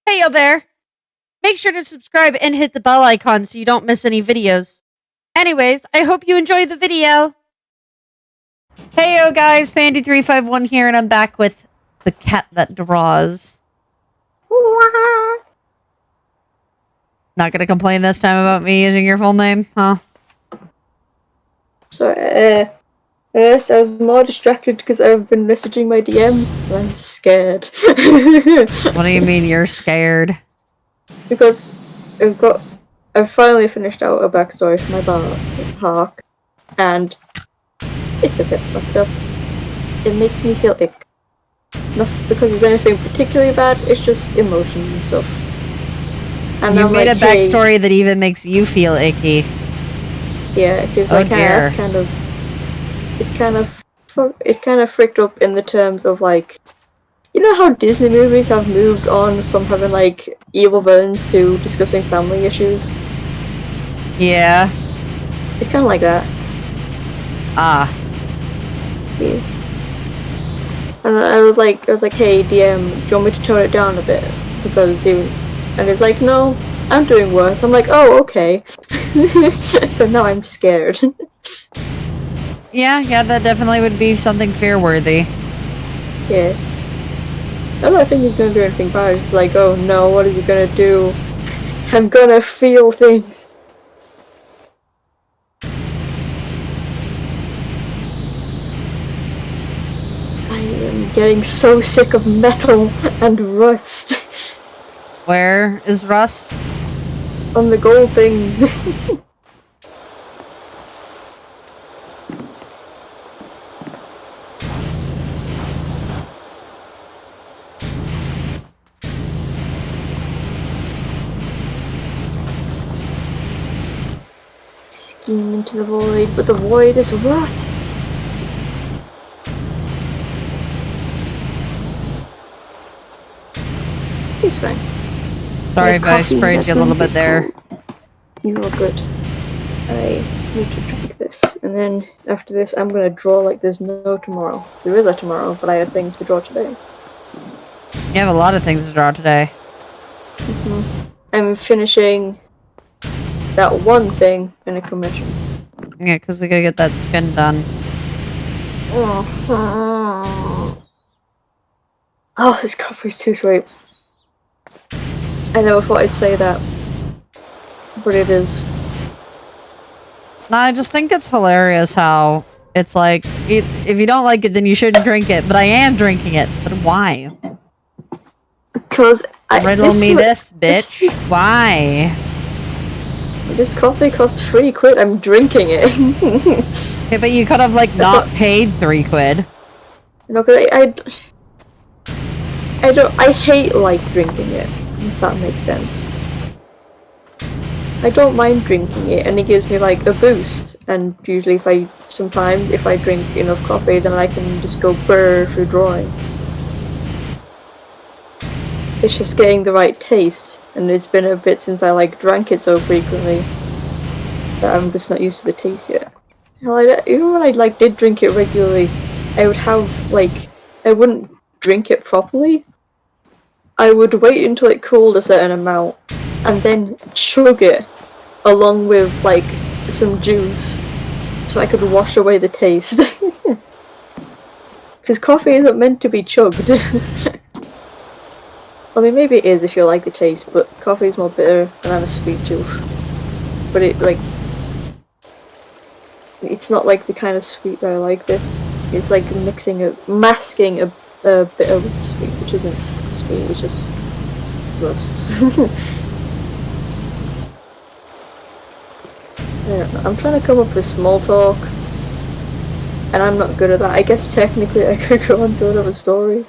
Hey yo there! Make sure to subscribe and hit the bell icon so you don't miss any videos. Anyways, I hope you enjoy the video! Hey yo guys, Pandy351 here and I'm back with the cat that draws. Not gonna complain this time about me using your full name, huh? Sorry, yes, I was more distracted because I've been messaging my DM and I'm scared. What do you mean you're scared? Because I've finally finished out a backstory for my park, and it's a bit fucked up. It makes me feel ick. Not because there's anything particularly bad, it's just emotions and stuff. And you made a backstory that even makes you feel icky. Yeah, because it's kind of fricked up in the terms of like, you know how Disney movies have moved on from having like evil villains to discussing family issues? Yeah. It's kind of like that. Ah. Yeah. And I was like, hey DM, do you want me to tone it down a bit? Because and it's like, no, I'm doing worse. I'm like, oh, okay. So now I'm scared. Yeah, that definitely would be something fear-worthy. Yeah. I don't think he's gonna do anything bad. It's like, oh no, what is he gonna do? I'm gonna feel things. I am getting so sick of metal and rust. Where is rust? On the gold things. Scheme into the void, but the void is rust. He's fine. Sorry if I sprayed you a little bit there. You are good. I need to drink this, and then after this I'm gonna draw like there's no tomorrow. There is a tomorrow, but I had things to draw today. You have a lot of things to draw today. I'm finishing that one thing in a commission. Yeah, because we gotta get that skin done. Oh, this coffee's too sweet. I never thought I'd say that, but it is. No, I just think it's hilarious how it's like, if you don't like it, then you shouldn't drink it. But I am drinking it. But why? Because riddle me this, bitch. Why? This coffee costs £3. I'm drinking it. Okay, but you could have like not paid £3. No, because I hate like drinking it. If that makes sense. I don't mind drinking it, and it gives me like a boost. And usually, sometimes if I drink enough coffee, then I can just go burr through drawing. It's just getting the right taste, and it's been a bit since I like drank it so frequently that I'm just not used to the taste yet. Even when I like did drink it regularly, I would have like I wouldn't drink it properly. I would wait until it cooled a certain amount and then chug it along with like some juice so I could wash away the taste. Because coffee isn't meant to be chugged. I mean, maybe it is if you like the taste, but coffee is more bitter and I'm a sweet tooth. But it's not like the kind of sweet that I like this. It's like masking a bitter with sweet, which isn't sweet, it's just gross. I don't know, I'm trying to come up with small talk, and I'm not good at that. I guess technically I could go on to another story.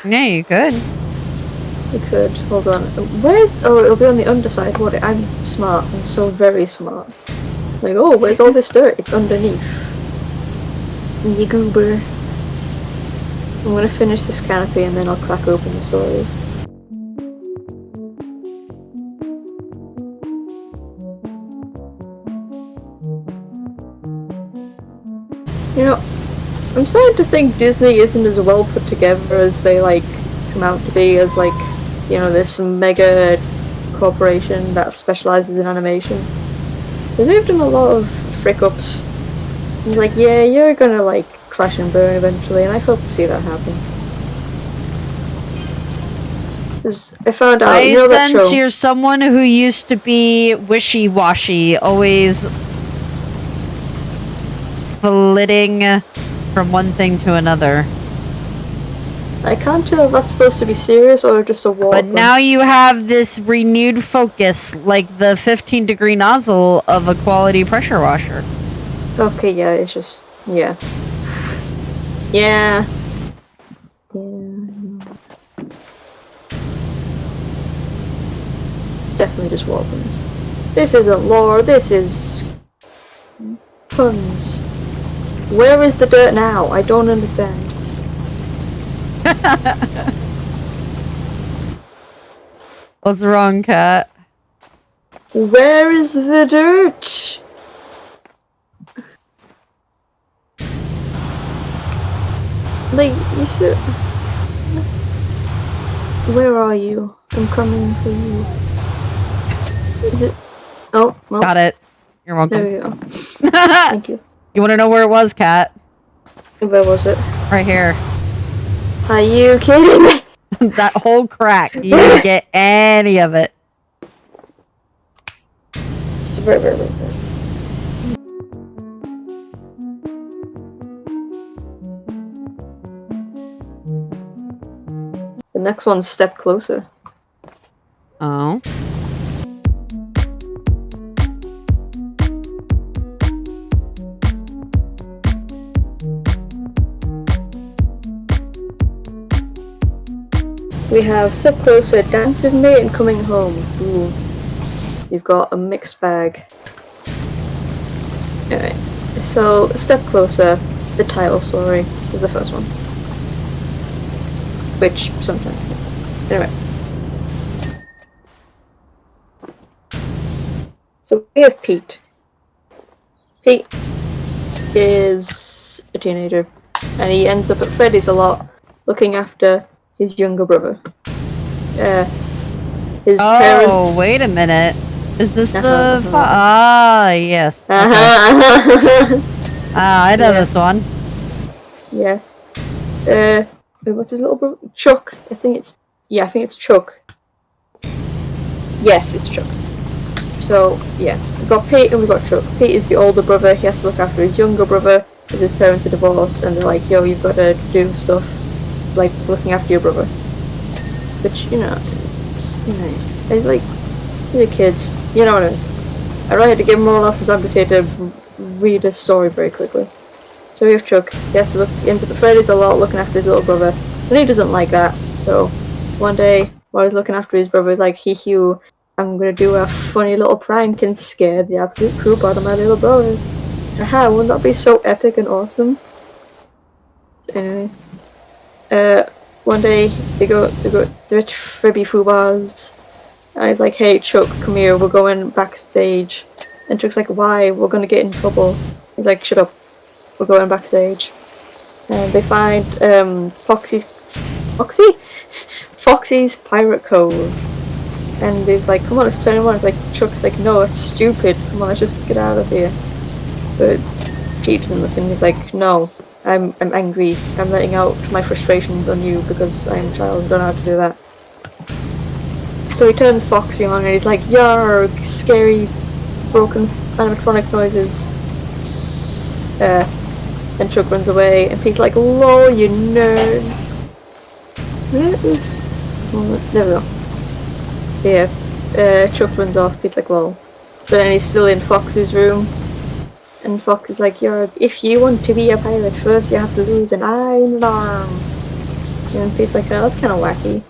Yeah, you could. I could. Hold on. Oh, it'll be on the underside. I'm smart. I'm so very smart. Like, oh, where's all this dirt? It's underneath. You goober. I'm gonna finish this canopy and then I'll crack open the stories. You know, I'm starting to think Disney isn't as well put together as they like come out to be, as like you know, there's some mega corporation that specializes in animation. They've done a lot of frick-ups. He's like, yeah, you're gonna like crash and burn eventually, and I hope to see that happen. Because I found out, I you know that sense show? you're someone who used to be wishy-washy, always flitting from one thing to another. I can't tell if that's supposed to be serious or just a war. But now you have this renewed focus, like the 15-degree nozzle of a quality pressure washer. Okay, yeah, it's just, yeah. Yeah. Definitely just war puns. This isn't lore, this is puns. Where is the dirt now? I don't understand. What's wrong, Kat? Where is the dirt? Like, you should... Where are you? I'm coming for you. Is it... Oh, well. Got it. You're welcome. There we go. Thank you. You want to know where it was, Kat? Where was it? Right here. Are you kidding me? That whole crack. You didn't get any of it. Right. The next one's Step Closer. Oh. We have Step Closer, Dance With Me, and Coming Home. Ooh. You've got a mixed bag. Alright. So, Step Closer, the title story, is the first one. Which, sometimes. Anyway. So, we have Pete. Pete is a teenager, and he ends up at Freddy's a lot, looking after his younger brother. His parents... Oh, wait a minute. Is this the... yes. Okay. I know this one. Yeah. What's his little brother? Chuck. I think it's Chuck. Yes, it's Chuck. So, yeah. We've got Pete and we've got Chuck. Pete is the older brother. He has to look after his younger brother because his parents are divorced, and they're like, yo, you've got to do stuff like looking after your brother. Which, it's like, they're kids. You know what I mean? I really had to give them more lessons. I'm just here to read a story very quickly. So we have Chuck. He has to look into the Freddy's a lot, looking after his little brother. And he doesn't like that. So one day, while he's looking after his brother, he's like, hee I'm gonna do a funny little prank and scare the absolute poop out of my little brother. Aha, wouldn't that be so epic and awesome? So anyway. One day, they're at Freddy Fubar's. And he's like, hey Chuck, come here, we're going backstage. And Chuck's like, why? We're gonna get in trouble. He's like, shut up. We're going backstage. And they find Foxy's Pirate Cove. And he's like, come on, let's turn him on. It's like, Chuck's like, no, it's stupid. Come on, let's just get out of here. But Pete doesn't listen. He's like, no, I'm angry. I'm letting out my frustrations on you because I'm a child and don't know how to do that. So he turns Foxy on and he's like, yarr, scary, broken animatronic noises. And Chuck runs away and Pete's like, lol, you nerd. There we go. So yeah, Chuck runs off, Pete's like, lol. But then he's still in Fox's room. And Fox is like, if you want to be a pirate first, you have to lose an eye and an arm. And Pete's like, oh, that's kind of wacky.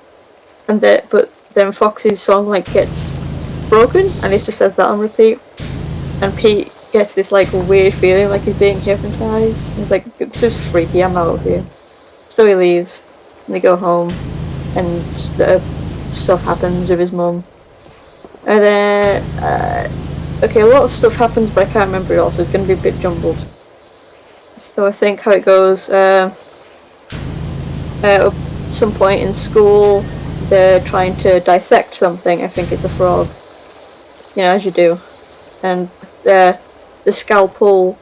And but then Fox's song like gets broken, and it just says that on repeat. And Pete gets this like weird feeling like he's being hypnotized. He's like, this is freaky, I'm out of here. So he leaves, and they go home, and stuff happens with his mum. And then, okay, a lot of stuff happens, but I can't remember it all, so it's going to be a bit jumbled. So I think how it goes, at some point in school, they're trying to dissect something. I think it's a frog. You know, as you do. And the scalpel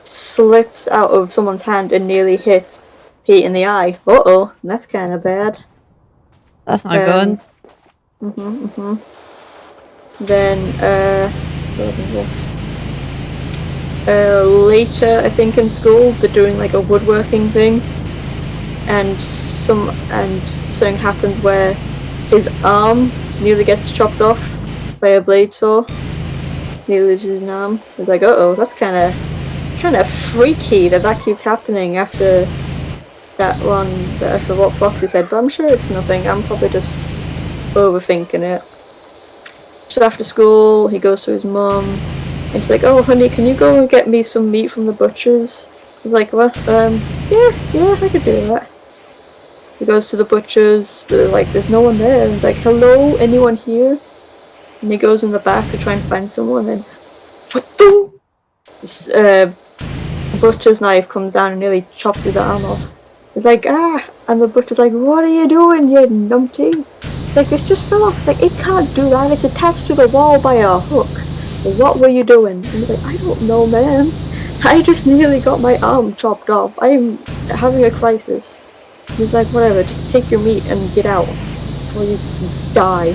slips out of someone's hand and nearly hits Pete in the eye. Uh-oh, that's kind of bad. That's not good. Then, later, I think in school, they're doing like a woodworking thing, and something happens where his arm nearly gets chopped off by a blade saw. Nearly loses his arm. It's like, uh-oh, that's kind of freaky that keeps happening after that one, after what Foxy said, but I'm sure it's nothing. I'm probably just overthinking it. So after school, he goes to his mum, and she's like, "Oh, honey, can you go and get me some meat from the butcher's?" He's like, "What? Yeah, I could do that." He goes to the butcher's, but like, there's no one there. And he's like, "Hello, anyone here?" And he goes in the back to try and find someone, and what the? This butcher's knife comes down and nearly chops his arm off. He's like, "Ah!" And the butcher's like, "What are you doing, you numpty?" Like, it's just fell off. It's like, it can't do that. It's attached to the wall by a hook. What were you doing? And he's like, "I don't know, man. I just nearly got my arm chopped off. I'm having a crisis." And he's like, "Whatever, just take your meat and get out before you die."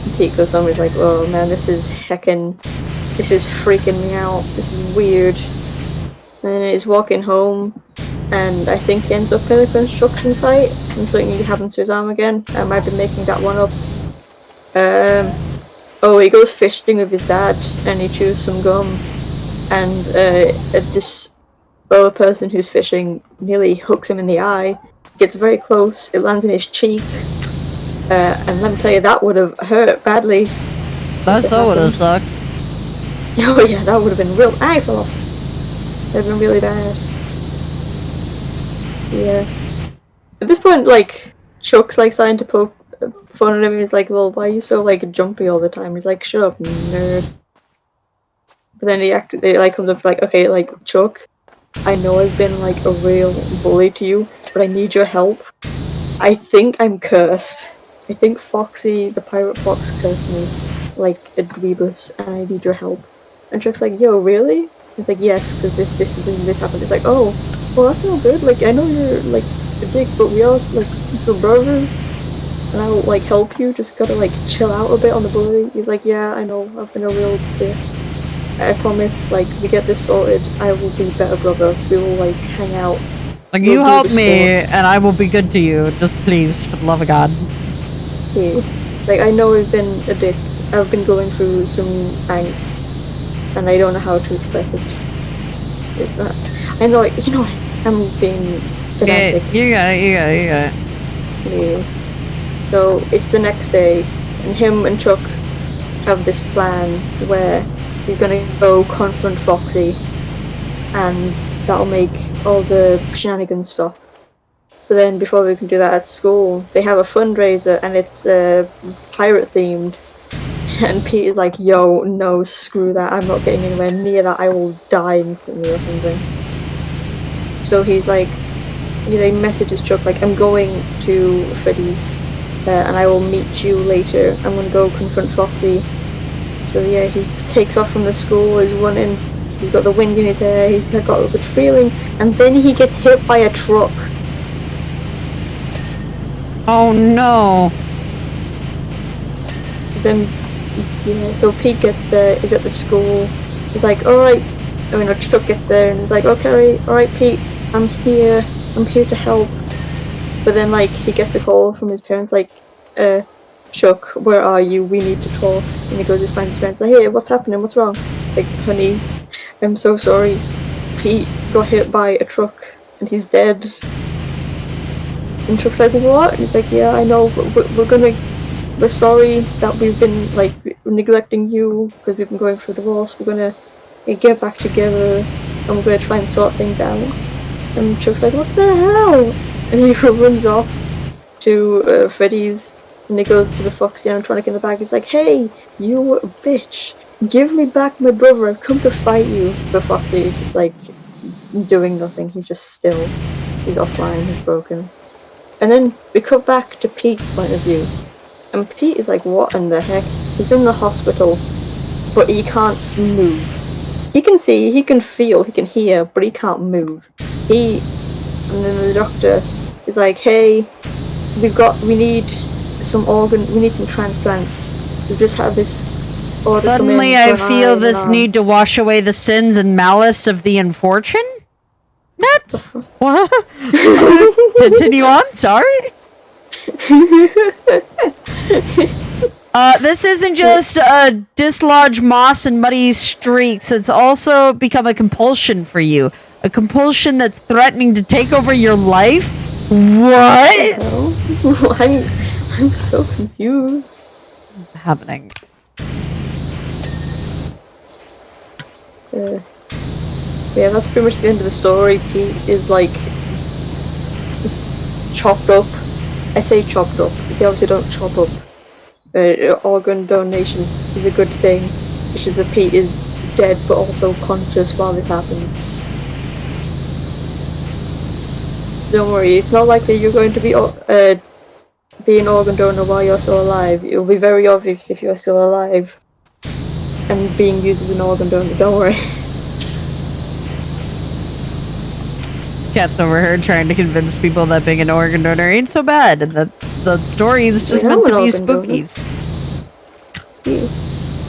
And Pete goes home. He's like, "Oh man, this is freaking me out. This is weird." And then he's walking home, and I think he ends up in a construction site, and something happens to his arm again. I might be making that one up. Oh, he goes fishing with his dad, and he chews some gum, and this other person who's fishing nearly hooks him in the eye. Gets very close. It lands in his cheek, and let me tell you, that would have hurt badly. That so would have sucked. Oh yeah, that would have been real. Eye fell off. That would have been really bad. Yeah. At this point, like, Chuck's like starting to poke fun at him. He's like, "Well, why are you so like jumpy all the time?" He's like, "Shut up, nerd." But then he comes up like, "Okay, like, Chuck, I know I've been like a real bully to you, but I need your help. I think I'm cursed. I think Foxy, the pirate fox, cursed me like a dweebus, and I need your help." And Chuck's like, "Yo, really?" He's like, "Yes, because this happened." It's like, "Oh, well, that's no good. Like, I know you're like a dick, but we are like some brothers, and I'll like help you. Just gotta like chill out a bit on the bully." He's like, "Yeah, I know. I've been a real dick. I promise. Like, we get this sorted, I will be better brother. We will like hang out. Like, you help me, and I will be good to you. Just please, for the love of God." Yeah. Like, I know I've been a dick. I've been going through some angst, and I don't know how to express it. It's not. I know, like, you know, I'm being pedantic. Yeah, you got it. Yeah. So it's the next day, and him and Chuck have this plan where he's gonna go confront Foxy, and that'll make all the shenanigans stop. But then before we can do that at school, they have a fundraiser, and it's pirate themed. And Pete is like, "Yo, no, screw that. I'm not getting anywhere near that. I will die instantly or something." So he's like, he messages Chuck like, "I'm going to Freddy's, and I will meet you later. I'm gonna go confront Foxy." So yeah, he takes off from the school. He's running. He's got the wind in his hair. He's got a good feeling, and then he gets hit by a truck. Oh no. So then, yeah, so Pete gets there, is at the school. He's like, "Alright," I mean, Chuck gets there and he's like, "Okay, alright Pete, I'm here to help." But then, like, he gets a call from his parents, like, "Chuck, where are you? We need to talk." And he goes to find his parents, like, "Hey, what's happening? What's wrong?" Like, "Honey, I'm so sorry. Pete got hit by a truck and he's dead." And Chuck's like, "What?" And he's like, "Yeah, I know, but we're sorry that we've been like neglecting you because we've been going through a divorce. We're gonna get back together and we're gonna try and sort things out." And Chuck's like, "What the hell?" And he runs off to Freddy's, and he goes to the Foxy animatronic in the back. He's like, "Hey, you bitch, give me back my brother. I've come to fight you." But Foxy is just like doing nothing. He's just still. He's offline. He's broken. And then we cut back to Pete's point of view. And Pete is like, what in the heck? He's in the hospital, but he can't move. He can see, he can feel, he can hear, but he can't move. And then the doctor is like, hey, we need some transplants. We just have this order come in. Suddenly I feel this need to wash away the sins and malice of the unfortunate? What? Continue on, sorry. This isn't just dislodge moss and muddy streaks. It's also become a compulsion for you. A compulsion that's threatening to take over your life? What? I'm so confused. What's happening? Yeah, that's pretty much the end of the story. Pete is like chopped up. I say chopped up. They obviously don't chop up. Organ donation is a good thing. Which is that Pete is dead but also conscious while this happens. Don't worry, it's not likely you're going to be an organ donor while you're still alive. It'll be very obvious if you're still alive and being used as an organ donor. Don't worry. Cat's over here trying to convince people that being an organ donor ain't so bad, and that the story is just meant to be spookies.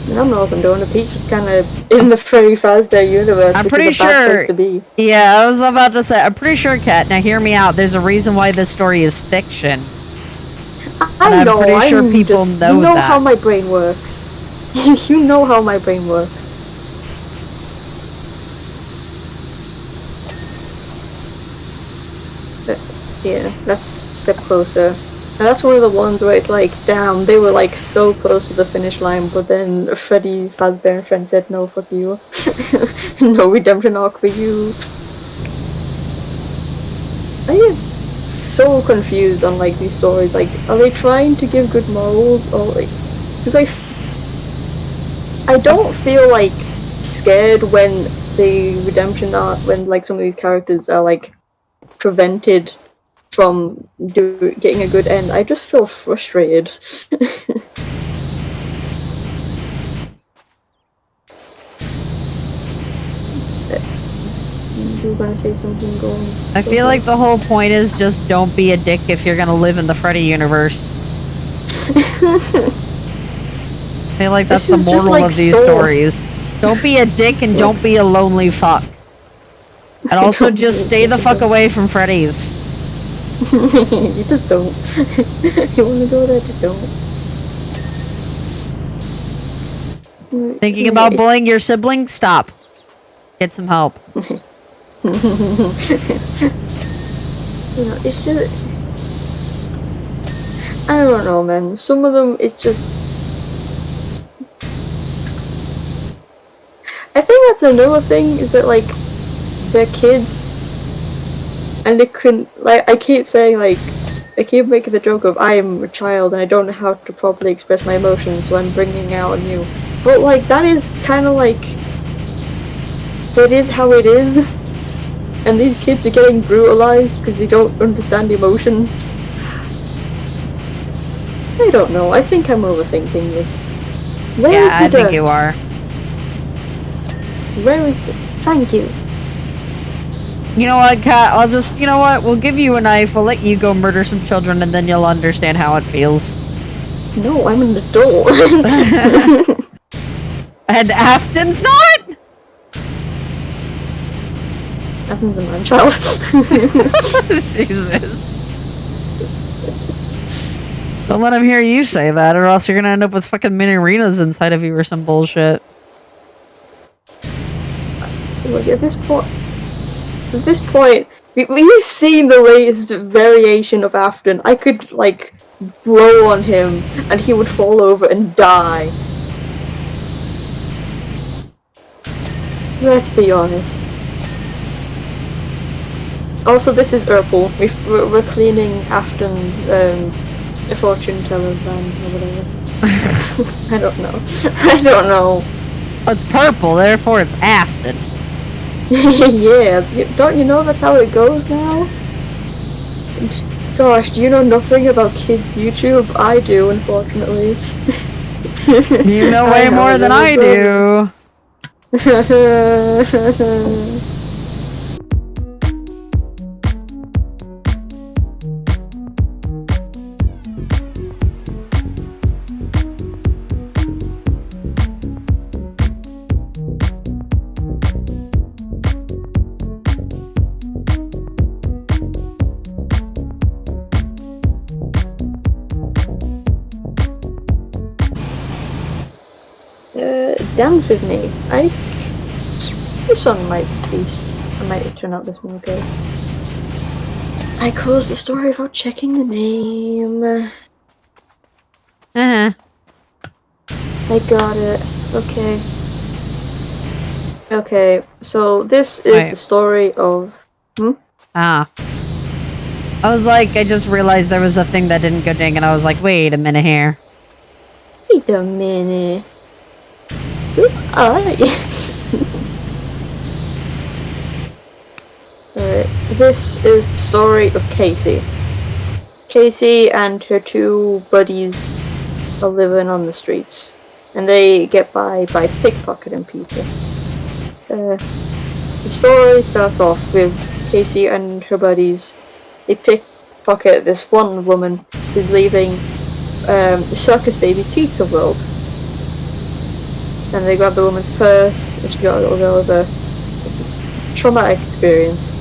I'm an organ donor. Pete's just kind of in the Freddy Fazbear universe. I'm pretty sure. Yeah, I was about to say. I'm pretty sure, Cat. Now hear me out. There's a reason why this story is fiction. I know. I'm pretty sure people know that. You know how my brain works. You know how my brain works. Yeah, let's step closer. And that's one of the ones where it's like, damn, they were like so close to the finish line, but then Freddy Fazbear and friends said, no, fuck you. No redemption arc for you. I get so confused on like these stories. Like, are they trying to give good morals, or like, because I don't feel like scared when the redemption arc, when like some of these characters are like prevented from getting a good end. I just feel frustrated. You gonna say something, going? I feel like the whole point is just don't be a dick if you're gonna live in the Freddy universe. I feel like that's the moral of these stories. Don't be a dick and don't be a lonely fuck. And also just stay the fuck away from Freddy's. You just don't. You wanna go there, just don't. Thinking about bullying your sibling? Stop. Get some help. It's just... I don't know, man. Some of them, it's just... I think that's another thing, is that, like, they're kids, and they couldn't, like, I keep saying, like, I keep making the joke of, I am a child, and I don't know how to properly express my emotions, so I'm bringing out new. But, like, that is kind of, like, that is how it is, and these kids are getting brutalized because they don't understand emotion. I don't know, I think I'm overthinking this. Yeah, I think you are. Where is it? Thank you. You know what, Kat? I'll just, you know what? We'll give you a knife, we'll let you go murder some children, and then you'll understand how it feels. No, I'm an adult. And Afton's not? Afton's a man-child. Jesus. Don't let him hear you say that, or else you're gonna end up with fucking mini arenas inside of you or some bullshit. Look, at this point, we've seen the latest variation of Afton. I could, like, blow on him, and he would fall over and die. Let's be honest. Also, this is Urkel. We're cleaning Afton's, fortune teller van, or whatever. I don't know. I don't know. It's purple, therefore it's Afton. Yeah, don't you know that's how it goes now? Gosh, do you know nothing about kids' YouTube? I do, unfortunately. You know way more than I do. Dance with me. This one might turn out this one okay. I closed the story without checking the name. Uh-huh. I got it. Okay. Okay, so this is the story of... Ah. I was like, I just realized there was a thing that didn't go ding, and I was like, wait a minute here. Wait a minute. Who are you? Alright, this is the story of Casey. Casey and her two buddies are living on the streets, and they get by pickpocketing people. The story starts off with Casey and her buddies. They pickpocket this one woman who's leaving the Circus Baby Pizza World. And they grab the woman's purse, and she's got a little girl with her. It's a traumatic experience.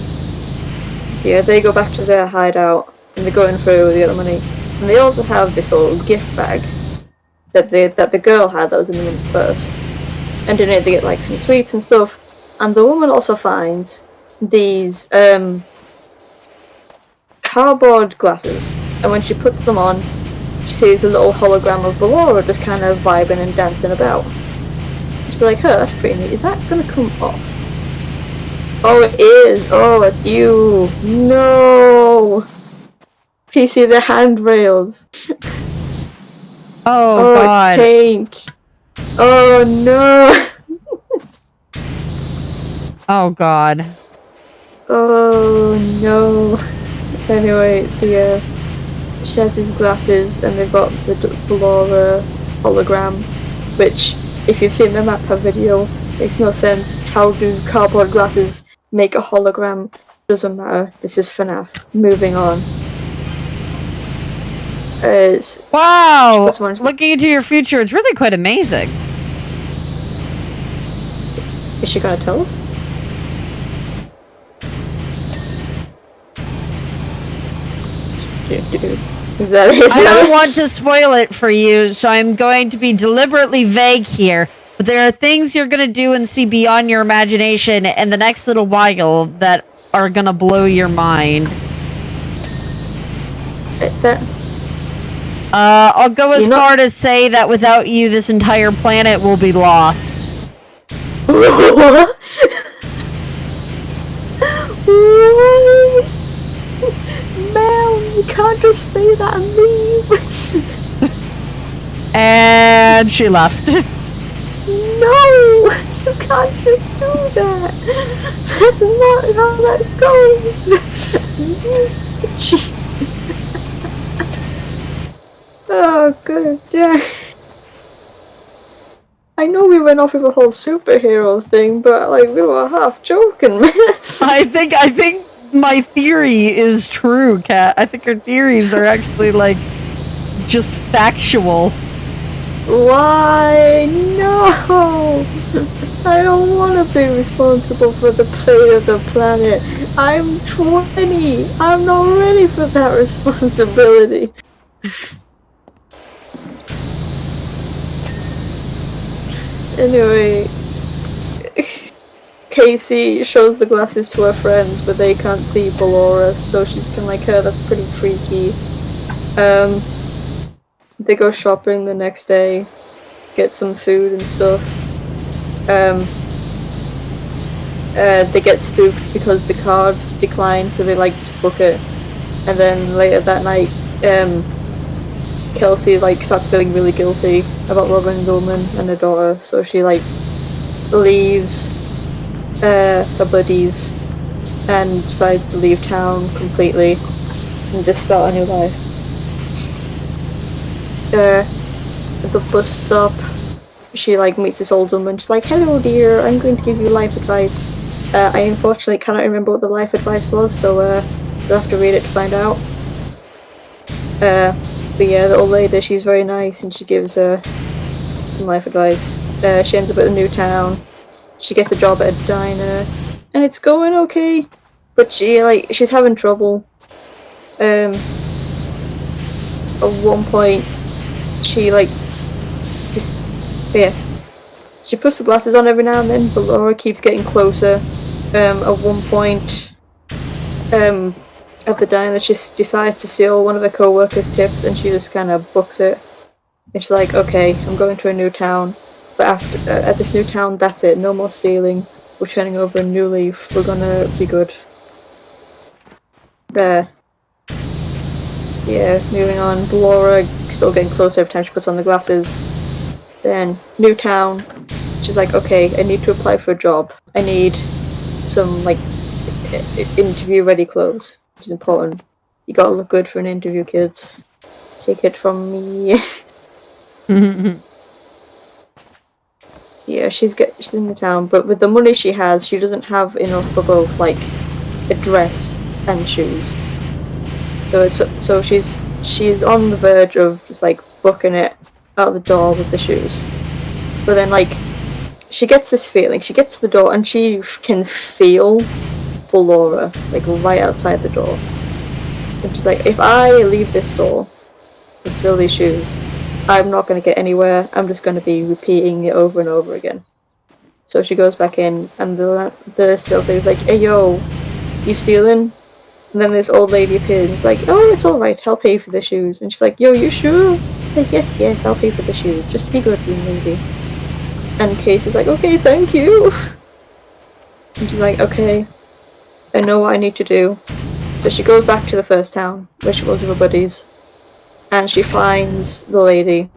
So yeah, they go back to their hideout, and they're going through to get the money. And they also have this little gift bag that the girl had that was in the woman's purse. And in it they get like some sweets and stuff. And the woman also finds these cardboard glasses. And when she puts them on, she sees a little hologram of Ballora just kind of vibing and dancing about. She's like, oh, that's pretty neat. Is that gonna come off? Oh, it is! Oh, it's you! No! PC, the handrails! Oh, God. It's paint! Oh, no! Oh, God. Oh, no. Anyway, so yeah. She has these glasses, and they've got the Ballora hologram, which, if you've seen the mappa video, makes no sense. How do cardboard glasses make a hologram? Doesn't matter. This is FNAF. Moving on. Wow! Looking into your future, it's really quite amazing. Is she gonna tell us? I don't want to spoil it for you, so I'm going to be deliberately vague here. But there are things you're going to do and see beyond your imagination in the next little while that are going to blow your mind. I'll go as far to say that without you, this entire planet will be lost. What? Mel, you can't just say that and leave. And she left. No, you can't just do that. That's not how that goes. Oh, good damn. I know we went off with a whole superhero thing, but like we were half joking, man. I think my theory is true, Kat. I think her theories are actually like just factual. Why? No! I don't want to be responsible for the fate of the planet. I'm 20. I'm not ready for that responsibility. Anyway, Casey shows the glasses to her friends, but they can't see Ballora, so she's kind of like, "Oh, that's pretty freaky." They go shopping the next day, get some food and stuff. They get spooked because the cards decline, so they like book it. And then later that night, Kelsey like starts feeling really guilty about robbing the woman and her daughter, so she like leaves her buddies and decides to leave town completely. and just start a new life. At the bus stop, she like meets this old woman. She's like, "Hello, dear. I'm going to give you life advice. I unfortunately cannot remember what the life advice was, so you'll have to read it to find out." But yeah, the old lady, she's very nice, and she gives her some life advice. She ends up at a new town. She gets a job at a diner, and it's going okay. But she's having trouble. At one point, she she puts the glasses on every now and then, but Laura keeps getting closer. At one point, at the diner, she decides to steal one of her co-workers' tips, and she just kind of books it. It's like, okay, I'm going to a new town, but after at this new town, that's it. No more stealing. We're turning over a new leaf. We're gonna be good. Yeah, moving on. Laura still getting closer every time she puts on the glasses. Then, new town. She's like, okay, I need to apply for a job. I need some, like, interview-ready clothes, which is important. You gotta look good for an interview, kids. Take it from me. Yeah, she's in the town, but with the money she has, she doesn't have enough for both, like, a dress and shoes. So she's on the verge of just like booking it out the door with the shoes. But then like she gets this feeling. She gets to the door and she can feel Laura like right outside the door. And she's like, if I leave this door and steal these shoes, I'm not going to get anywhere. I'm just going to be repeating it over and over again. So she goes back in, and the steal thing's like, hey yo, you stealing? And then this old lady appears and is like, oh, it's alright, I'll pay for the shoes. And she's like, yo, you sure? Like, yes, I'll pay for the shoes. Just be good, lady. And Casey's like, okay, thank you. And she's like, okay, I know what I need to do. So she goes back to the first town, where she was with her buddies. And she finds the lady.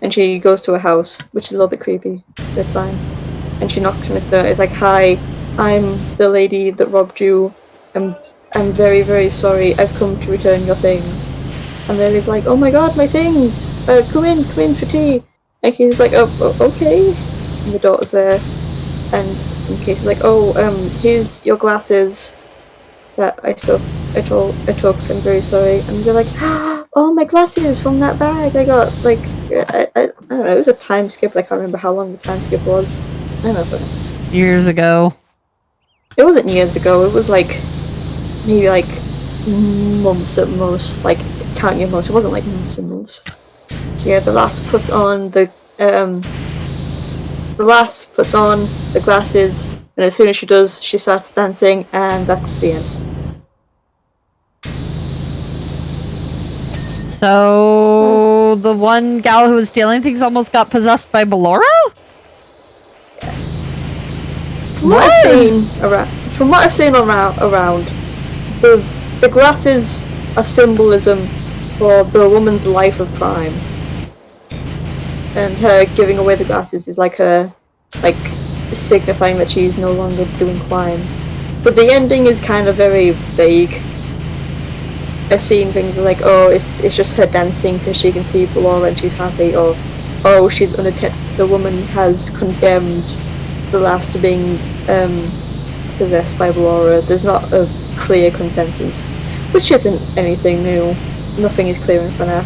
And she goes to her house, which is a little bit creepy. That's fine. And she knocks on the door. It's like, hi, I'm the lady that robbed you. I'm very, very sorry. I've come to return your things. And then he's like, oh my god, my things! Come in for tea! And he's like, oh okay. And the daughter's there. And Casey's like, oh, here's your glasses that I took. I'm very sorry. And they're like, oh, my glasses from that bag I got. Like, I don't know, it was a time skip. I can't remember how long the time skip was. I don't know. Years ago. It wasn't years ago. It was like maybe like months at most, like counting your months. It wasn't like months and months. So yeah, the lass puts on the glasses, and as soon as she does, she starts dancing, and that's the end. So the one gal who was stealing things almost got possessed by Ballora? From what I've seen around, the glasses are symbolism for the woman's life of crime, and her giving away the glasses is like her, like, signifying that she's no longer doing crime. But the ending is kind of very vague. I've seen things like, oh, it's just her dancing because she can see Ballora and she's happy, or oh, the woman has condemned the lass to being possessed by Ballora. There's not a clear consensus, which isn't anything new. Nothing is clear enough for now.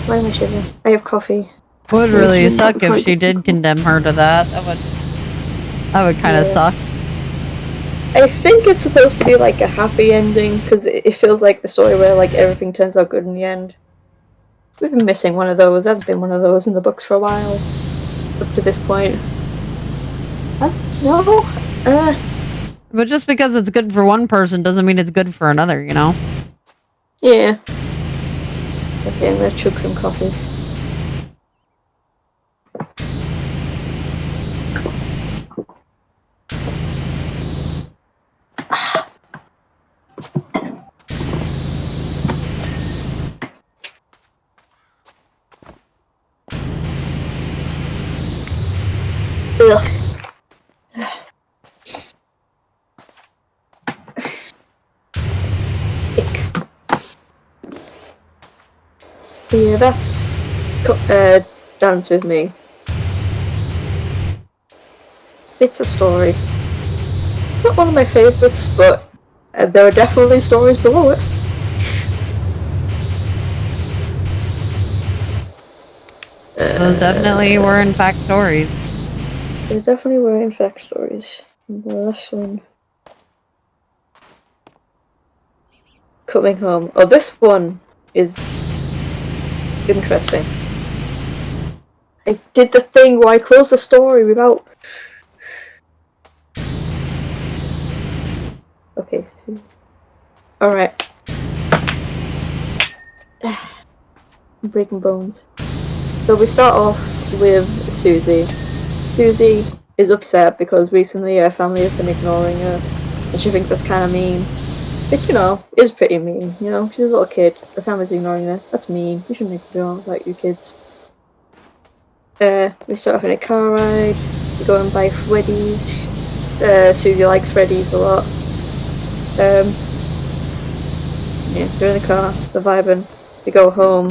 Why am I shivering? I have coffee. It would really suck if she did condemn her to that. That would kind of suck. I think it's supposed to be like a happy ending, because it feels like the story where like everything turns out good in the end. We've been missing one of those. There's been one of those in the books for a while. Up to this point. But just because it's good for one person doesn't mean it's good for another, you know? Yeah. Okay, I'm gonna chug some coffee. Ugh. But yeah, that's Dance With Me. It's a story. Not one of my favourites, but there are definitely stories below it. Those definitely were in fact stories. Those definitely were in fact stories. And the last one. Coming Home. Oh, this one is interesting. I did the thing where I closed the story without... Okay. Alright. I'm breaking bones. So we start off with Susie. Susie is upset because recently her family has been ignoring her, and she thinks that's kind of mean. Which, you know, is pretty mean, you know? She's a little kid, the family's ignoring her. That's mean. You shouldn't make a joke about your kids. We start off in a car ride. We go and buy Freddy's. Susie likes Freddy's a lot. Yeah, they're in the car, they're vibing. They go home.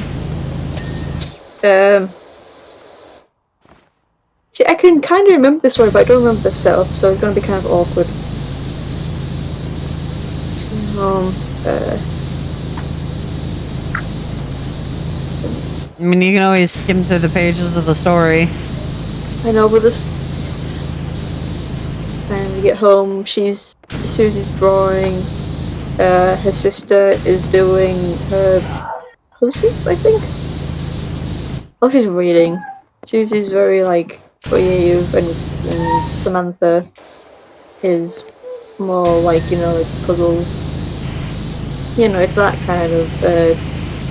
See, I can kind of remember the story, but I don't remember the setup, so it's going to be kind of awkward. I mean, you can always skim through the pages of the story. I know, but this... And we get home, Susie's drawing, her sister is doing her pussies, I think? Oh, she's reading. Susie's very, like, creative, and Samantha is more like, you know, like puzzles. You know, it's that kind of,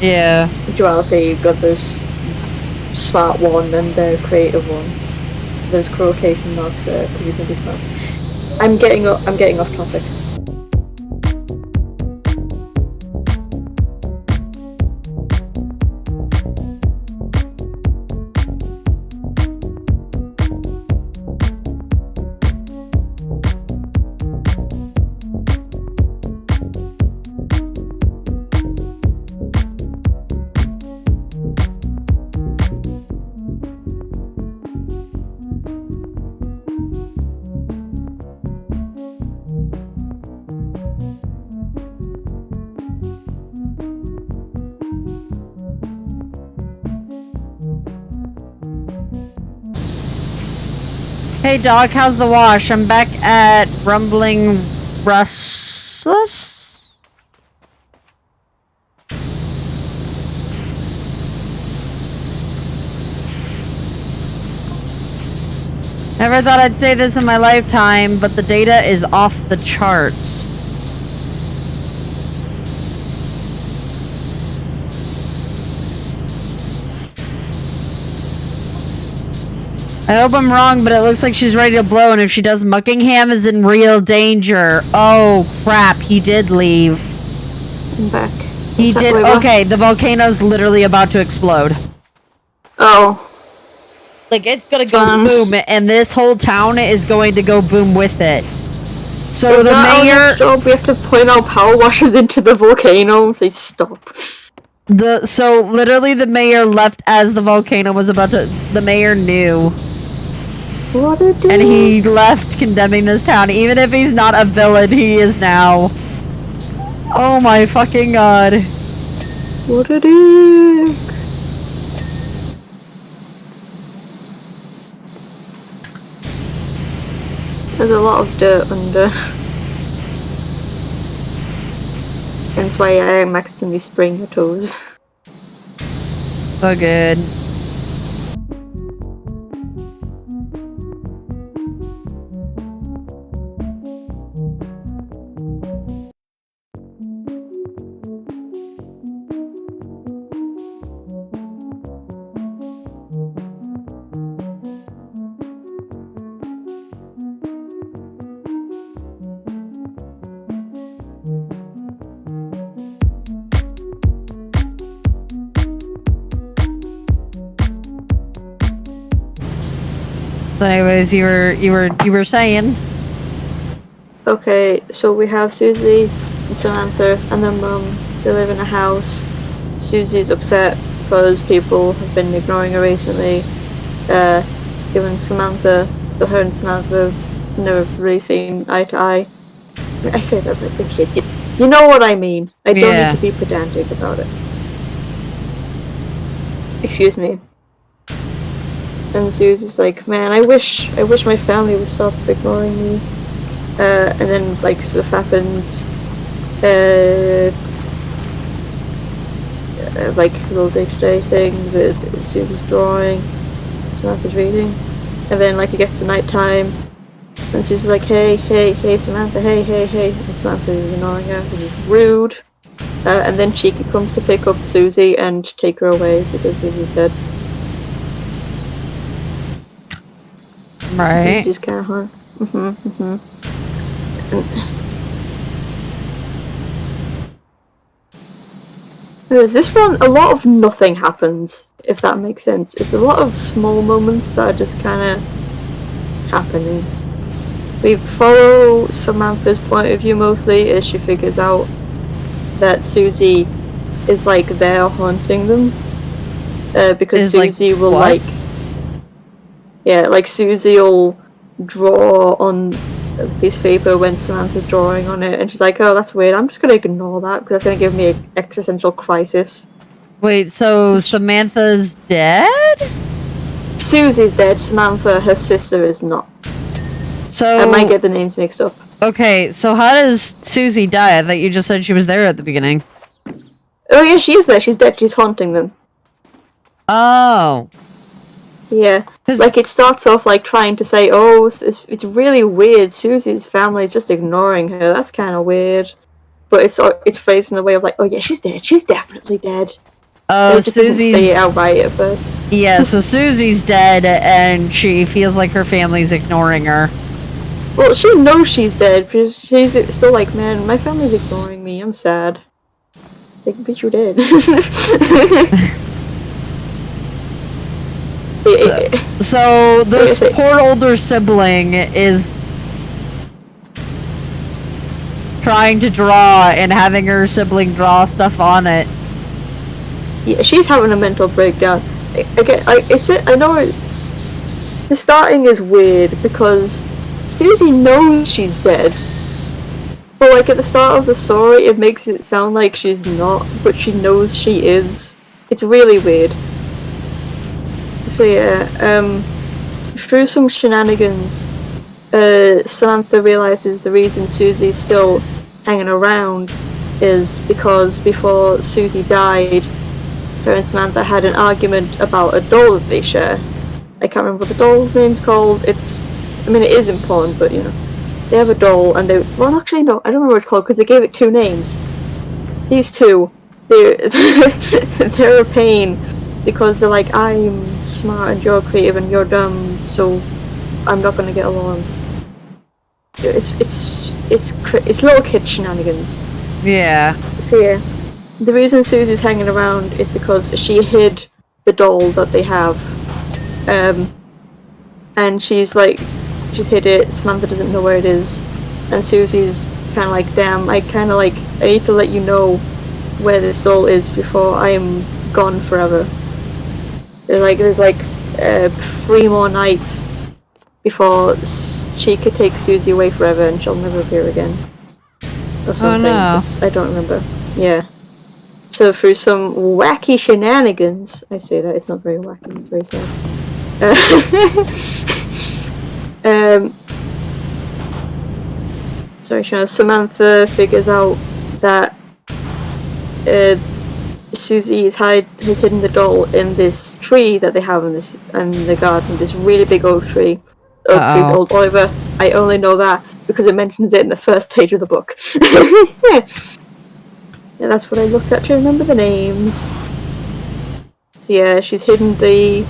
yeah. duality. You've got this smart one and the creative one. There's quotation marks there because you think he's smart. I'm getting off topic. Hey dog, how's the wash? I'm back at Rumbling Restless? Never thought I'd say this in my lifetime, but the data is off the charts. I hope I'm wrong, but it looks like she's ready to blow, and if she does, Muckingham is in real danger. Oh, crap. He did leave. I'm back. He did. Okay, the volcano's literally about to explode. Oh. Like, it's gonna go boom, and this whole town is going to go boom with it. So the mayor... We have to point our PowerWashes into the volcano. Please stop. So literally the mayor left as the volcano was about to... The mayor knew. What a dick. And he left condemning this town. Even if he's not a villain, he is now. Oh my fucking god. What a dick. There's a lot of dirt under. That's why I am accidentally spraying your toes. So good. So anyways, you were saying. Okay, so we have Susie and Samantha and their mum. They live in a house. Susie's upset because people have been ignoring her recently. Given Samantha, her and Samantha never really seen eye to eye. I say that like the kids. You know what I mean. I don't need to be pedantic about it. Excuse me. And Susie's like, man, I wish my family would stop ignoring me. And then like stuff happens. Like little day-to-day things that Susie's drawing, Samantha's reading, and then like it gets to night time, and Susie's like, hey Samantha, hey, and Samantha is ignoring her, which is rude. And then Chica comes to pick up Susie and take her away because Susie's dead. Right. She's kind of hard. This one, a lot of nothing happens, if that makes sense. It's a lot of small moments that are just kind of happening. We follow Samantha's point of view mostly as she figures out that Susie is like there haunting them. Because Susie will like... Yeah, like Susie will draw on a piece of paper when Samantha's drawing on it, and she's like, oh, that's weird, I'm just gonna ignore that because that's gonna give me an existential crisis. Wait, so Samantha's dead? Susie's dead, Samantha, her sister, is not. So... I might get the names mixed up. Okay, so how does Susie die? I thought you just said she was there at the beginning. Oh yeah, she is there, she's dead, she's haunting them. Oh. Yeah, like it starts off like trying to say, oh, it's really weird, Susie's family is just ignoring her, that's kind of weird. But it's phrased in the way of like, oh yeah, she's dead, she's definitely dead. Oh, Susie's doesn't say it outright at first. Yeah, so Susie's dead and she feels like her family's ignoring her. Well, she knows she's dead, but she's still like, man, my family's ignoring me, I'm sad. Like, bitch, you're dead. So this poor older sibling is trying to draw and having her sibling draw stuff on it. Yeah, she's having a mental breakdown. I know the starting is weird because Susie knows she's dead, but like at the start of the story it makes it sound like she's not, but she knows she is. It's really weird. So yeah, through some shenanigans, Samantha realizes the reason Susie's still hanging around is because before Susie died, her and Samantha had an argument about a doll that they share. I can't remember what the doll's name's called. It is important, but you know, they have a doll, and well, actually no, I don't remember what it's called because they gave it two names. These two, they're a pain. Because they're like, I'm smart and you're creative and you're dumb, so I'm not gonna get along. It's little kid shenanigans. Yeah. So yeah, the reason Susie's hanging around is because she hid the doll that they have, and she's hid it. Samantha doesn't know where it is, and Susie's kind of like, damn, I need to let you know where this doll is before I am gone forever. There's 3 more nights before Chica takes Susie away forever and she'll never appear again. Or something. Oh no. I don't remember. Yeah. So through some wacky shenanigans, I say that, it's not very wacky, it's very sad. Samantha figures out that Susie has hidden the doll in this tree that they have in the garden, this really big oak tree. Oak tree's old Oliver. I only know that because it mentions it in the first page of the book. Yeah, that's what I looked at to remember the names. So yeah, she's hidden the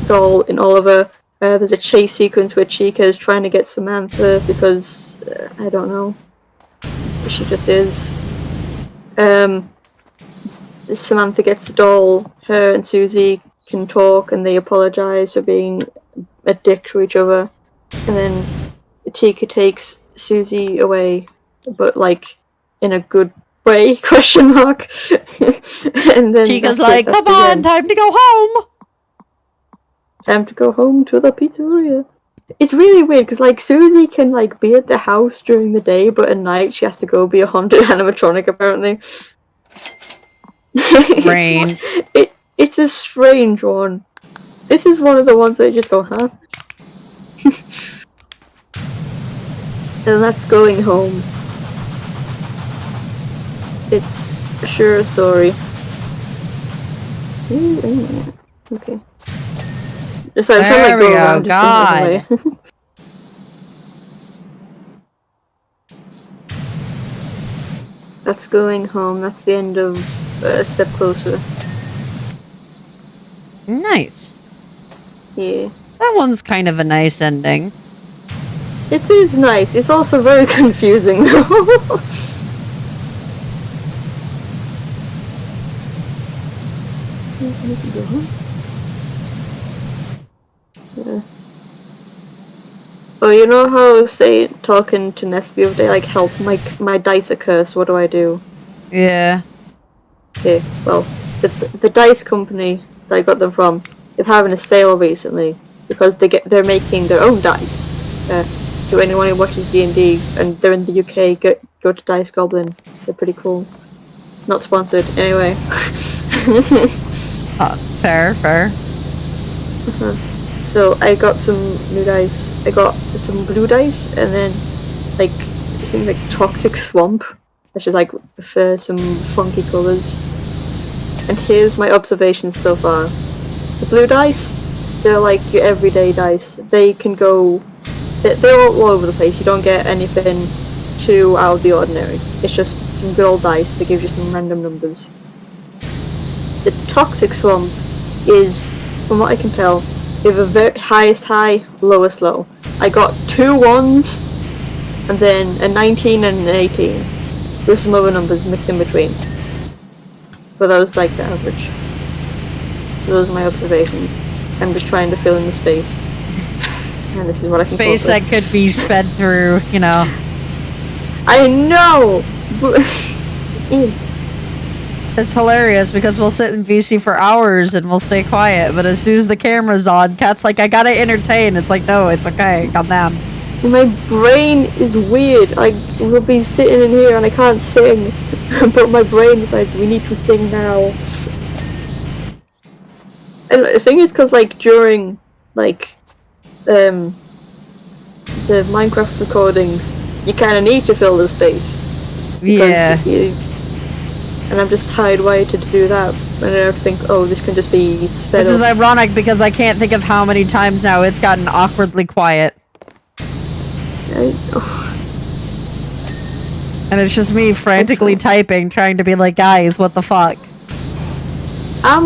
doll in Oliver. There's a chase sequence where Chica is trying to get Samantha because, I don't know, she just is. Samantha gets the doll, her and Susie can talk and they apologize for being a dick to each other. And then Chica takes Susie away, but like in a good subway? Question mark. And then Chica's like, come on, time to go home. Time to go home to the pizzeria. It's really weird because like Susie can like be at the house during the day, but at night she has to go be a haunted animatronic apparently. Strange. It's a strange one. This is one of the ones that you just go, huh? And that's going home. It's sure a story. Ooh, okay. Sorry, I'm trying to like go around just some other way. That's going home. That's the end of A Step Closer. Nice. Yeah. That one's kind of a nice ending. It is nice. It's also very confusing though. Yeah. Oh, you know how talking to Ness the other day, like, help my dice are cursed, what do I do? Yeah. Okay, well, the dice company that I got them from, they're having a sale recently because they're making their own dice. To anyone who watches D&D and they're in the UK, go to Dice Goblin. They're pretty cool. Not sponsored, anyway. Fair. So I got some new dice. I got some blue dice, and then like it seems like Toxic Swamp. That's just like for some funky colours. And here's my observations so far. The blue dice, they're like your everyday dice. They can go. They're all over the place. You don't get anything too out of the ordinary. It's just some good old dice that gives you some random numbers. The Toxic Swamp is, from what I can tell, they have a very highest high, lowest low. I got 2 1s, and then a 19 and an 18. With some other numbers mixed in between. But that was like the average. So those are my observations. I'm just trying to fill in the space. And this is what I can Space that could be sped through, you know. I know! It's hilarious because we'll sit in VC for hours and we'll stay quiet, but as soon as the camera's on, Kat's like, I gotta entertain. It's like, no, it's okay, calm down. My brain is weird. We'll be sitting in here and I can't sing, but my brain decides we need to sing now. And the thing is, because like during like the Minecraft recordings, you kind of need to fill the space. Yeah. And I'm just hardwired to do that. And I think, oh, this can just be sped Which is up. ironic because I can't think of how many times now it's gotten awkwardly quiet. And it's just me frantically typing, trying to be like, guys, what the fuck? I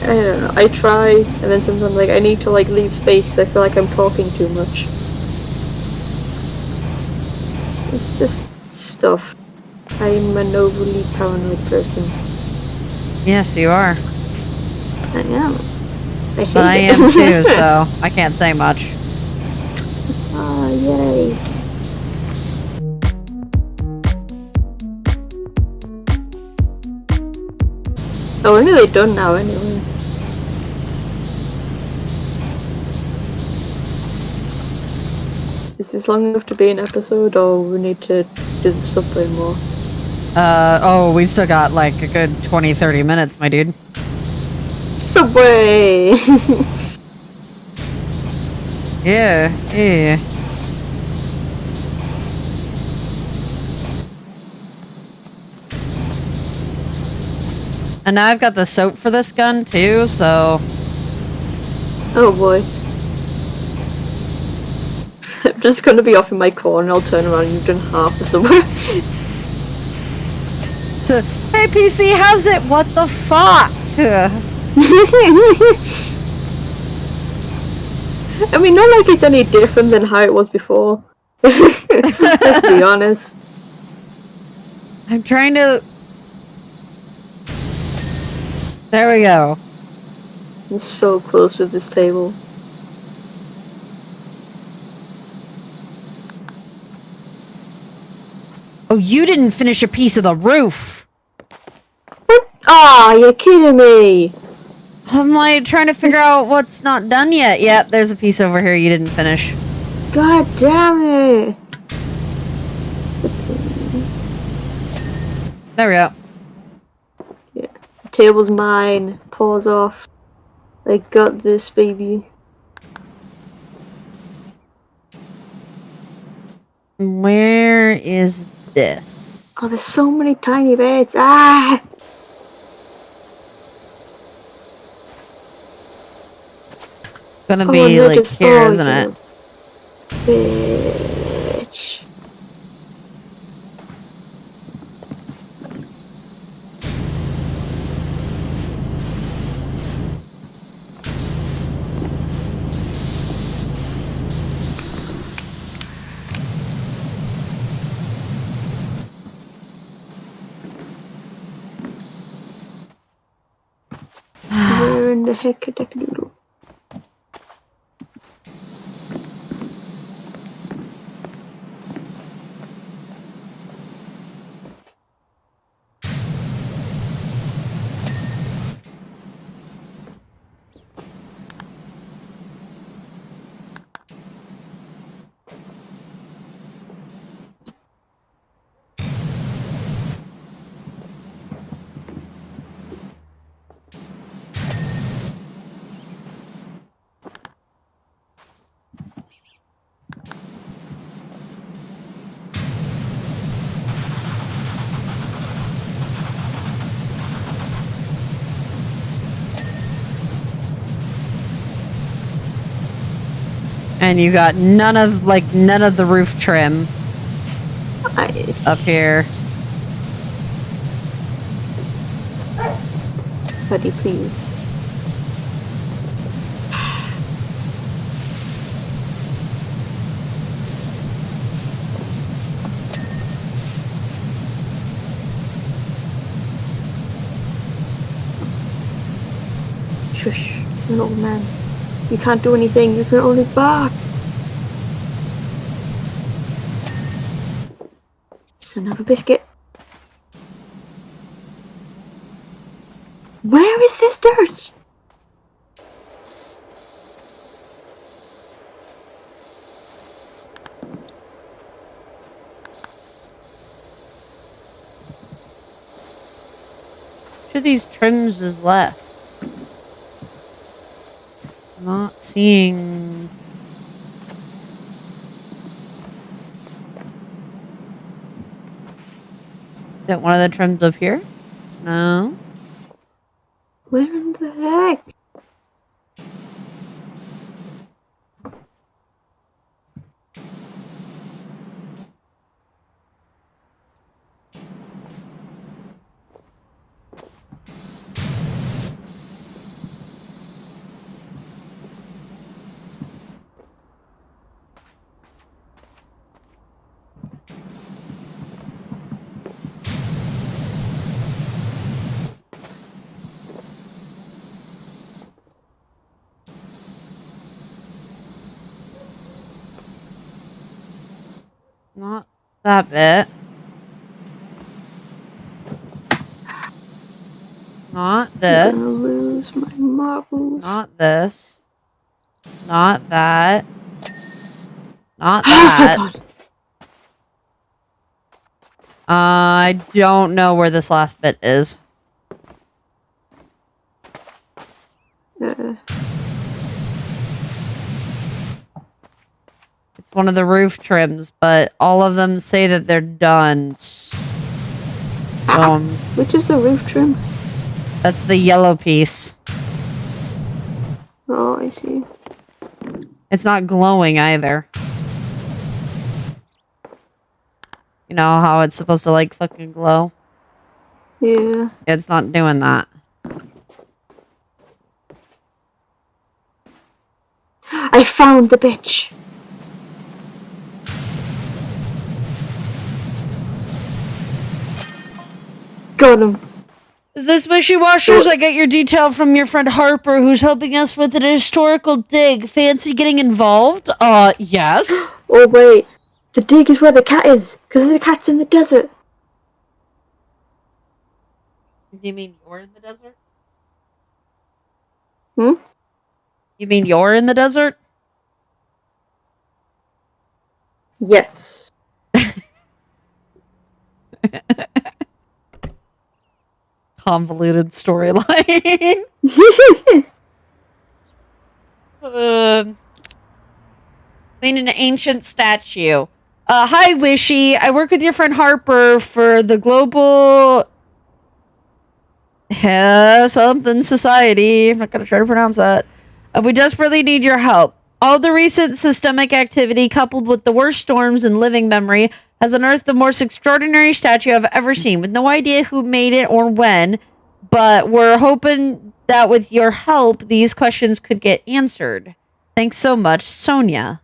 don't know. I try, and then sometimes like I need to like leave space because I feel like I'm talking too much. It's just stuff. I'm an overly paranoid person. Yes, you are. I am. I hate But I it. am too, so I can't say much. Ah, yay. Oh, we're nearly done now anyway. Is this long enough to be an episode, or we need to do the subway more? Oh, we still got like a good 20-30 minutes, my dude. Subway! Yeah. And now I've got the soap for this gun too, so... Oh boy. I'm just gonna be off in my corner, I'll turn around and you've done half the subway. Hey PC, how's it? What the fuck? I mean, not like it's any different than how it was before. Let's be honest. I'm trying to... There we go. I'm so close with this table. Oh, you didn't finish a piece of the roof. Ah, you're kidding me. I'm like trying to figure out what's not done yet. Yep, there's a piece over here you didn't finish. God damn it. There we go. Yeah. The table's mine. Paws off. I got this, baby. Where is this? Oh, there's so many tiny beds. Ah! Gonna be like here, isn't it? Bitch. Where in the heck a doodle? And you got none of the roof trim Nice. up here. Buddy, please. Shush, you're an old man. You can't do anything, you can only bark. Son of a biscuit. Where is this dirt? Which of these trims is left? Not seeing. Is that one of the trims up here? No. Where in the heck? Not that bit. Not this. I'm gonna lose my marbles. Not this. Not that. Not that. Oh, God. I don't know where this last bit is. It's one of the roof trims, but all of them say that they're done. Which is the roof trim? That's the yellow piece. Oh, I see. It's not glowing either. You know how it's supposed to like fucking glow? Yeah. It's not doing that. I found the bitch. Got him. Is this Wishy Washers? I get your detail from your friend Harper, who's helping us with an historical dig. Fancy getting involved? Yes. Oh, wait. The dig is where the cat is, because the cat's in the desert. Do you mean you're in the desert? Hmm? You mean you're in the desert? Yes. Convoluted storyline. Clean an ancient statue. Hi, Wishy. I work with your friend Harper for the Global something Society. I'm not going to try to pronounce that. We desperately need your help. All the recent systemic activity, coupled with the worst storms in living memory, has unearthed the most extraordinary statue I've ever seen, with no idea who made it or when. But we're hoping that with your help, these questions could get answered. Thanks so much, Sonia.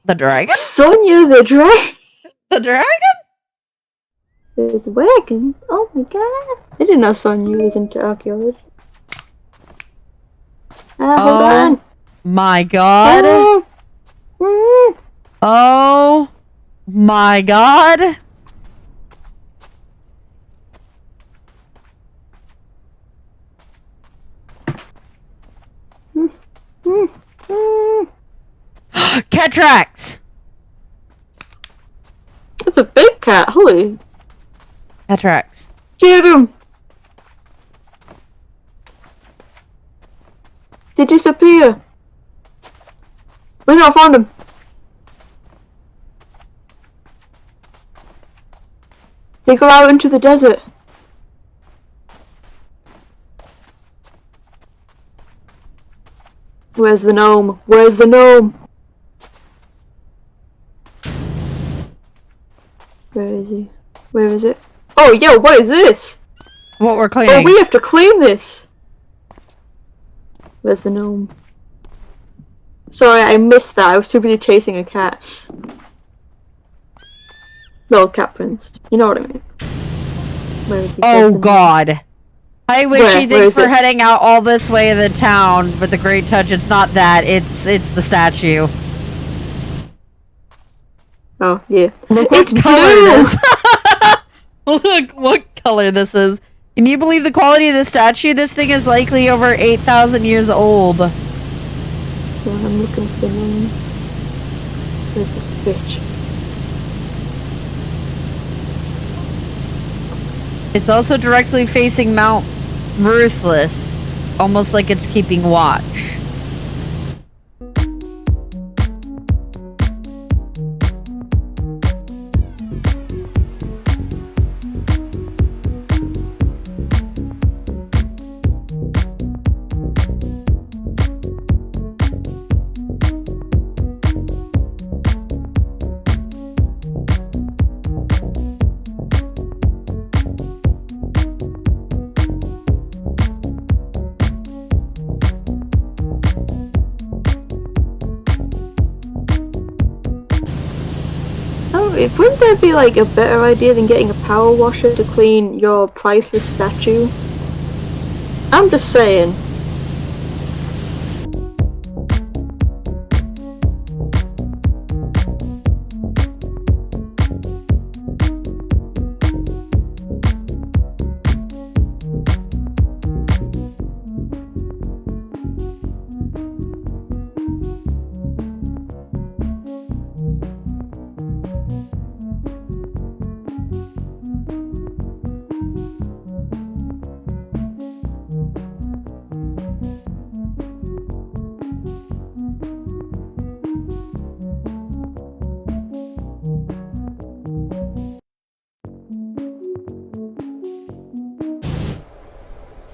The dragon? Sonia the dragon? The dragon? The dragon? Oh my god. I didn't know Sonia was into archaeology. Hold on. My god. Oh my god. Cat tracks. It's a big cat, holy. Cat tracks. Get him! They disappear. We not found him. They go out into the desert. Where's the gnome? Where's the gnome? Where is he? Where is it? Oh, yo, what is this? What we're cleaning. Oh, we have to clean this. Where's the gnome? Sorry, I missed that. I was too busy chasing a cat. No, cat prince. You know what I mean. Where is he? Oh god. I wish Where? he thinks we're heading out all this way of the town with a great touch. It's not that. It's the statue. Oh, yeah. Look what It's color blue! this. Look what color this is. Can you believe the quality of the statue? This thing is likely over 8,000 years old. Yeah, I'm looking for the gnome. Where's this bitch? It's also directly facing Mount Ruthless, almost like it's keeping watch. Wouldn't there be like a better idea than getting a power washer to clean your priceless statue? I'm just saying.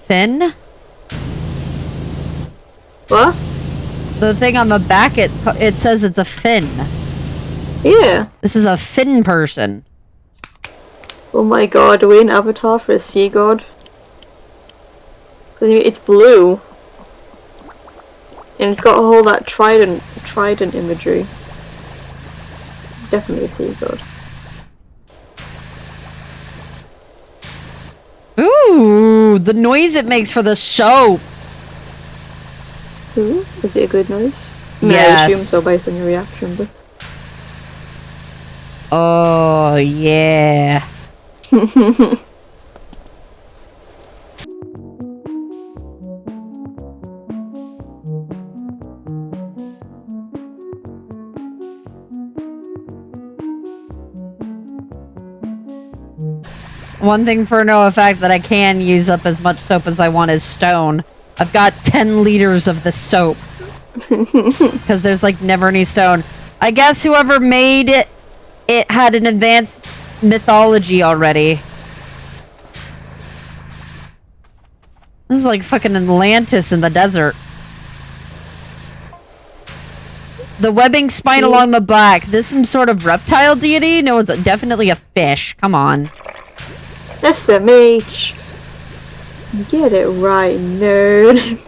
Fin? What? The thing on the back, it says it's a fin. Yeah. This is a fin person. Oh my god, are we an avatar for a sea god? 'Cause it's blue. And it's got all that trident imagery. Definitely a sea god. Ooh, the noise it makes for the soap. Ooh, is it a good noise? I mean, I Yes. assume so based on your reaction, but... Oh, yeah. One thing for no effect that I can use up as much soap as I want is stone. I've got 10 liters of the soap. Because there's like never any stone. I guess whoever made it had an advanced mythology already. This is like fucking Atlantis in the desert. The webbing spine along the back. This some sort of reptile deity? No, it's definitely a fish. Come on. SMH. Get it right, nerd.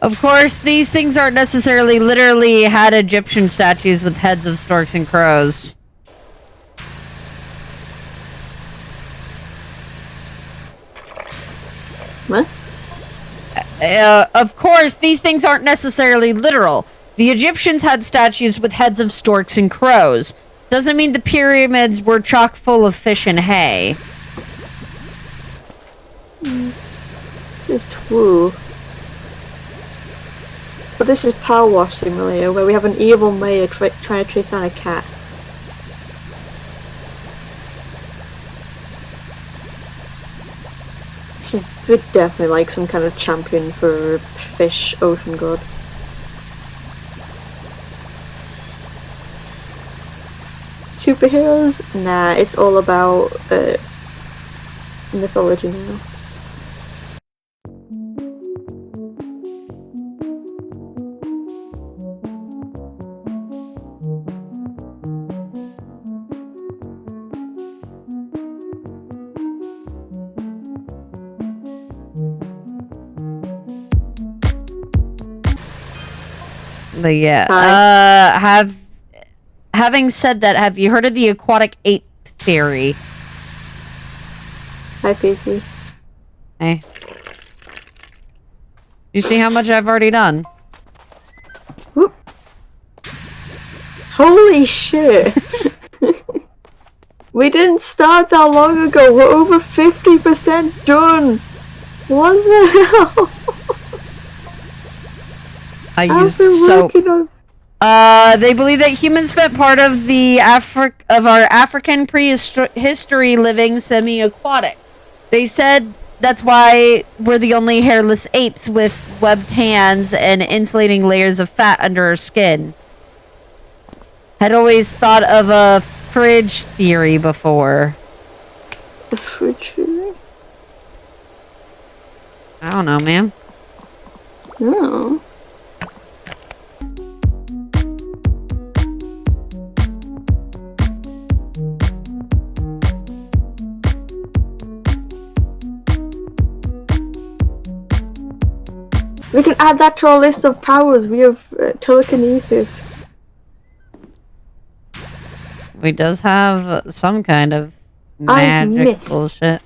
Of course, these things aren't necessarily literally had Egyptian statues with heads of storks and crows. What? Of course, these things aren't necessarily literal. The Egyptians had statues with heads of storks and crows. Doesn't mean the pyramids were chock full of fish and hay. This is true. But this is PowerWash Simulator, where we have an evil mayor trying to chase down a cat. This is definitely like some kind of champion for fish ocean god. Superheroes? Nah, it's all about mythology now. But yeah, having said that, have you heard of the aquatic ape theory? Hi, PC. Hey. You see how much I've already done? Whoop. Holy shit! We didn't start that long ago. We're over 50% done. What the hell? I used soap. They believe that humans spent part of the our African prehistory living semi-aquatic. They said that's why we're the only hairless apes with webbed hands and insulating layers of fat under our skin. Had always thought of a fridge theory before. The fridge theory? I don't know, man. No. We can add that to our list of powers. We have telekinesis. We does have some kind of magic bullshit.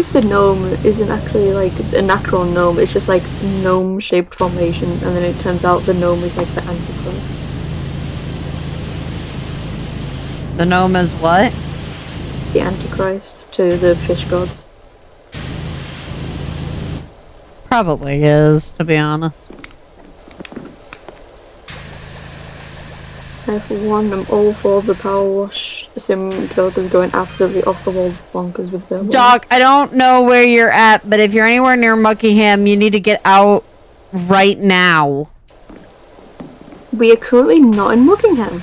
if the gnome isn't actually like an actual gnome, it's just like gnome-shaped formation, and then it turns out the gnome is like the Antichrist. The gnome is what? The Antichrist to the fish gods. Probably is, to be honest. For one, I'm all for the power wash. The sim developers going absolutely off the wall bonkers with them. Doc, I don't know where you're at, but if you're anywhere near Muckingham, you need to get out right now. We are currently not in Muckingham.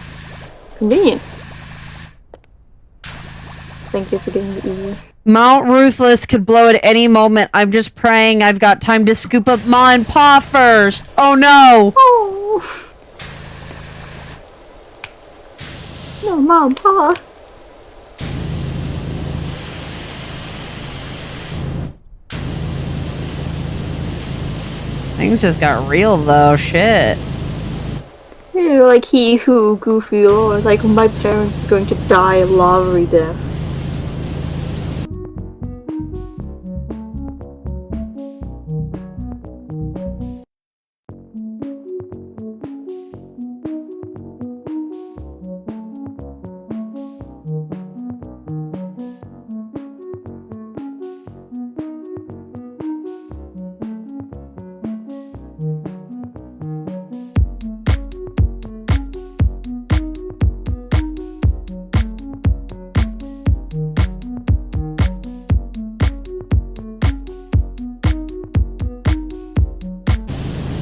Convenient. Thank you for getting the easy. Mount Ruthless could blow at any moment. I'm just praying I've got time to scoop up Ma and Pa first. Oh no! Oh! No, Mom, Pa! Things just got real though, shit. Yeah, like he who, Goofy, or like my parents are going to die a lavery death.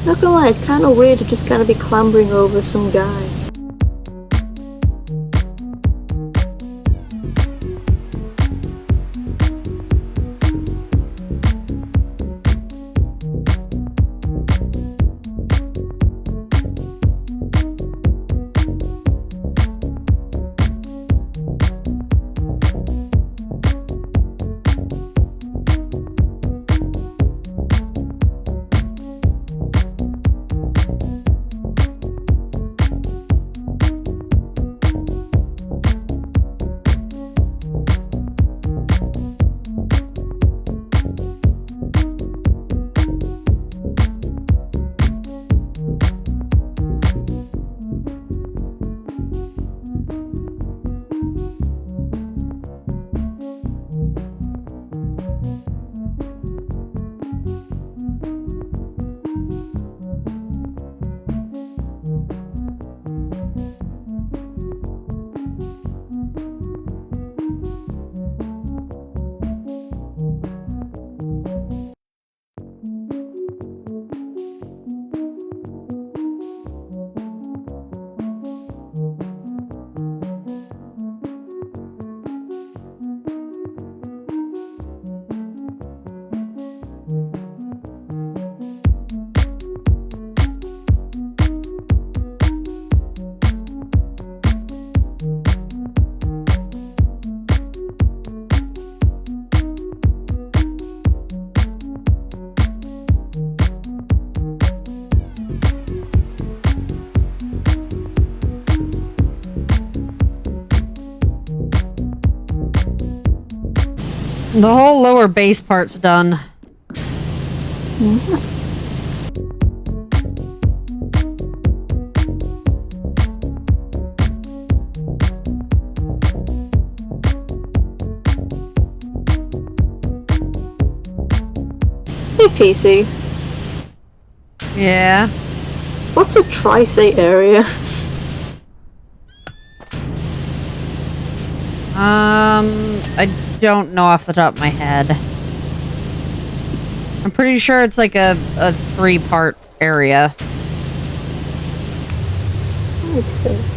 Not gonna lie, it's kind of weird to just kind of be clambering over some guy. The whole lower base part's done. Hey PC, Yeah. what's a tri-state area? I don't know off the top of my head. I'm pretty sure it's like a 3-part area. Makes sense.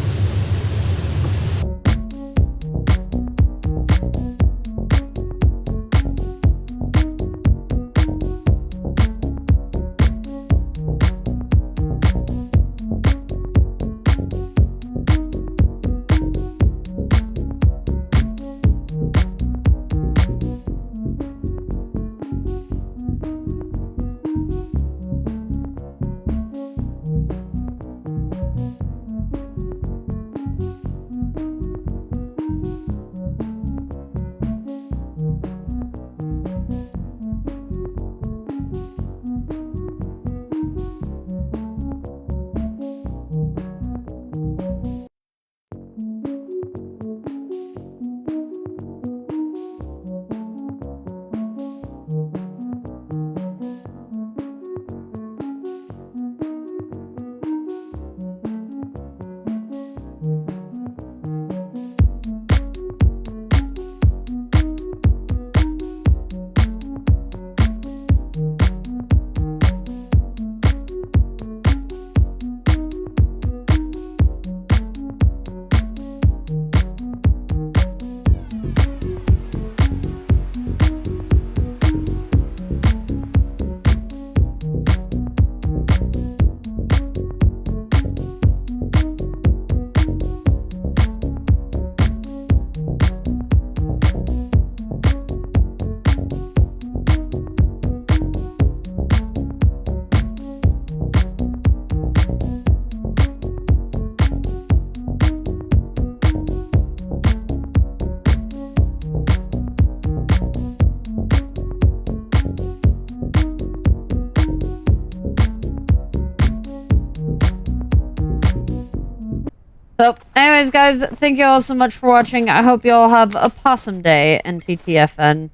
So, anyways, guys, thank you all so much for watching. I hope you all have a possum day and TTFN.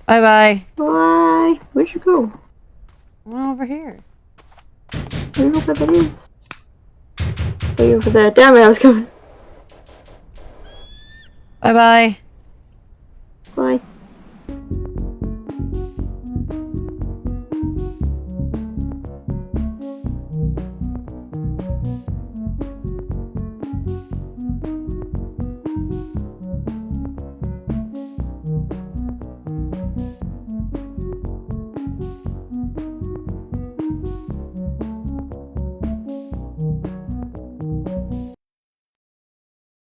Bye-bye. Bye. Where'd you go? Well, over here. Where over that is? Way over there. Damn it, I was coming. Bye-bye. Bye.